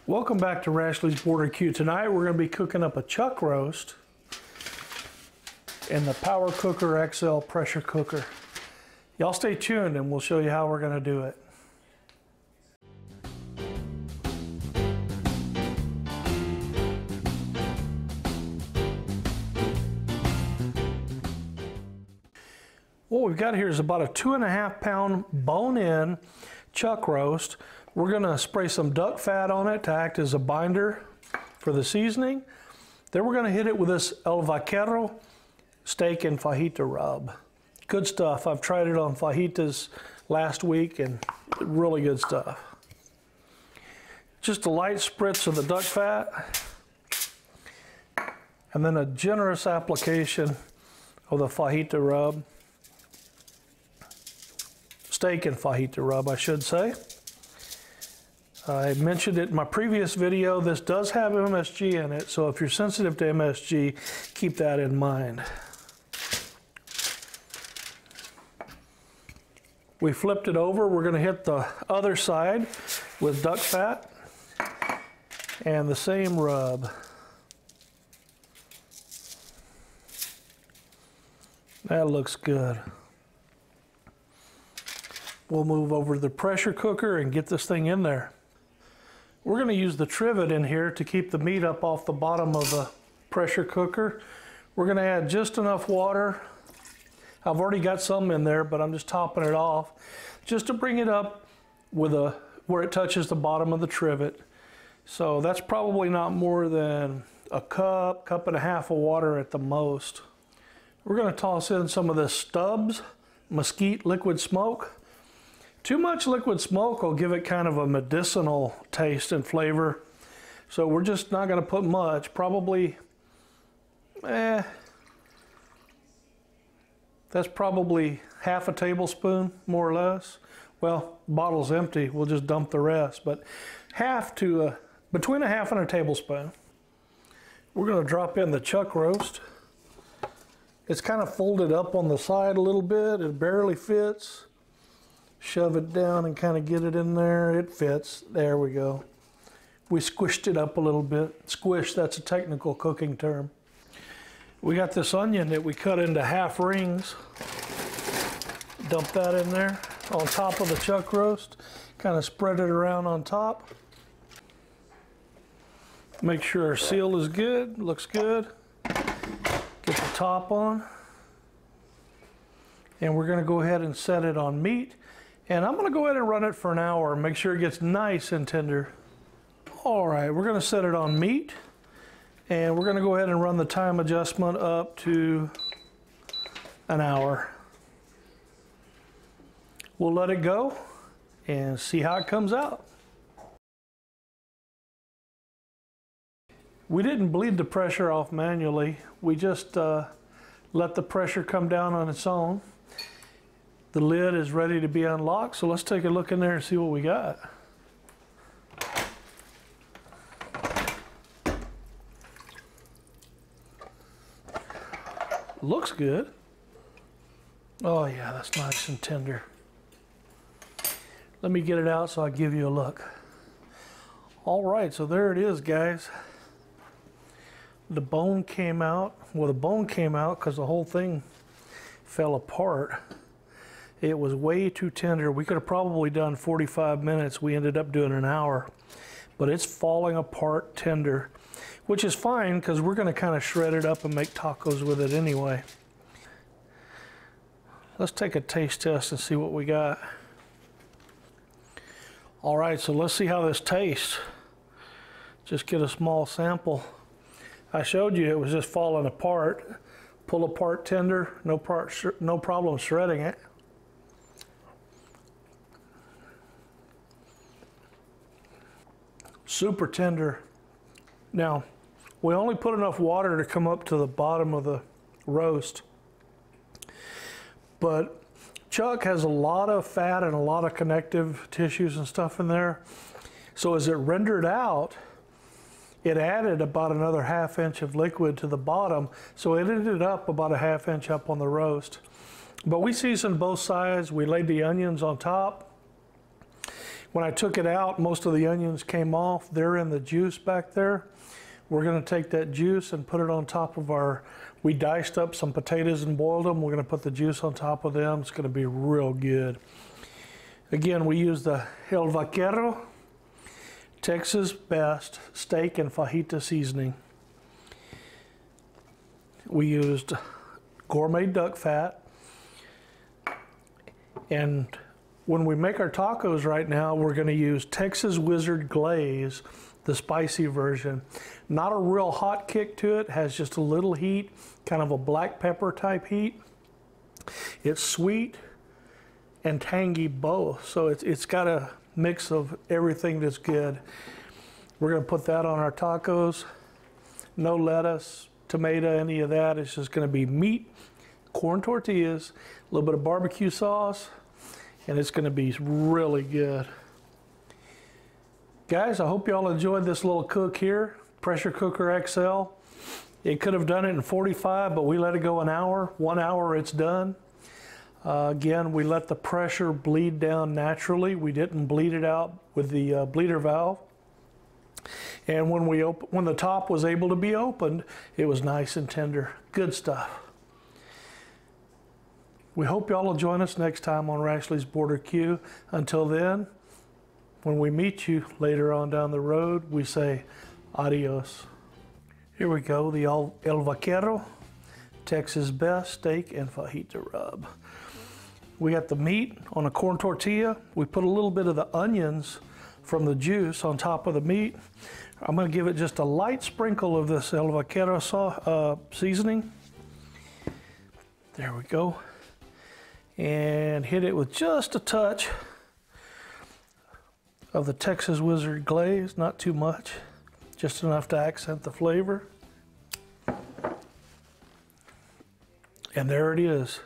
Welcome back to Rashley's Border Q. Tonight we're going to be cooking up a chuck roast in the Power Cooker XL pressure cooker. Y'all stay tuned and we'll show you how we're going to do it. What we've got here is about a 2.5 pound bone-in chuck roast. We're going to spray some duck fat on it to act as a binder for the seasoning. Then we're going to hit it with this Vaquero steak and fajita rub. Good stuff. I've tried it on fajitas last week and really good stuff. Just a light spritz of the duck fat and then a generous application of the fajita rub. Steak and fajita rub, I should say. I mentioned it in my previous video. This does have MSG in it, so if you're sensitive to MSG, keep that in mind. We flipped it over. We're going to hit the other side with duck fat and the same rub. That looks good. We'll move over to the pressure cooker and get this thing in there. We're going to use the trivet in here to keep the meat up off the bottom of the pressure cooker. We're going to add just enough water. I've already got some in there, but I'm just topping it off just to bring it up with where it touches the bottom of the trivet. So that's probably not more than a cup and a half of water at the most. We're going to toss in some of this Stubbs mesquite liquid smoke. Too much liquid smoke will give it kind of a medicinal taste and flavor. So we're just not going to put much, probably, that's probably half a tablespoon, more or less. Well, bottle's empty, we'll just dump the rest, but between a half and a tablespoon. We're going to drop in the chuck roast. It's kind of folded up on the side a little bit, it barely fits. Shove it down and kind of get it in there. It fits. There we go. We squished it up a little bit. Squish, that's a technical cooking term. We got this onion that we cut into half rings. Dump that in there on top of the chuck roast. Kind of spread it around on top. Make sure our seal is good. Looks good. Get the top on. And we're going to go ahead and set it on meat. And I'm going to go ahead and run it for an hour, make sure it gets nice and tender. All right, we're going to set it on meat, and we're going to go ahead and run the time adjustment up to an hour. We'll let it go and see how it comes out. We didn't bleed the pressure off manually. We just let the pressure come down on its own. The lid is ready to be unlocked, so let's take a look in there and see what we got. Looks good. Oh yeah, that's nice and tender. Let me get it out so I give you a look. All right, so there it is, guys. The bone came out. Well, the bone came out because the whole thing fell apart. It was way too tender. We could have probably done 45 minutes. We ended up doing an hour. But it's falling apart tender, which is fine because we're going to kind of shred it up and make tacos with it anyway. Let's take a taste test and see what we got. All right, so let's see how this tastes. Just get a small sample. I showed you it was just falling apart. Pull apart tender, no problem shredding it. Super tender. Now, we only put enough water to come up to the bottom of the roast, but chuck has a lot of fat and a lot of connective tissues and stuff in there. So as it rendered out, it added about another ½ inch of liquid to the bottom, so it ended up about a ½ inch up on the roast. But we seasoned both sides. We laid the onions on top. When I took it out, most of the onions came off. They're in the juice back there. We're gonna take that juice and put it on top of we diced up some potatoes and boiled them. We're gonna put the juice on top of them. It's gonna be real good. Again, we use the El Vaquero, Texas Best steak and fajita seasoning. We used gourmet duck fat. And when we make our tacos right now, we're gonna use Texas Wizard Glaze, the spicy version. Not a real hot kick to it, has just a little heat, kind of a black pepper type heat. It's sweet and tangy both, so it's got a mix of everything that's good. We're gonna put that on our tacos. No lettuce, tomato, any of that. It's just gonna be meat, corn tortillas, a little bit of barbecue sauce, and it's gonna be really good. Guys, I hope y'all enjoyed this little cook here, pressure cooker XL. It could have done it in 45, but we let it go an hour. 1 hour, it's done. Again, we let the pressure bleed down naturally. We didn't bleed it out with the bleeder valve. And when the top was able to be opened, it was nice and tender. Good stuff. We hope y'all will join us next time on Rashley's Border Q. Until then, when we meet you later on down the road, we say adios. Here we go, the El Vaquero, Texas Best steak and fajita rub. We got the meat on a corn tortilla. We put a little bit of the onions from the juice on top of the meat. I'm gonna give it just a light sprinkle of this El Vaquero seasoning. There we go. And hit it with just a touch of the Texas Wizard Glaze, not too much, just enough to accent the flavor. And there it is.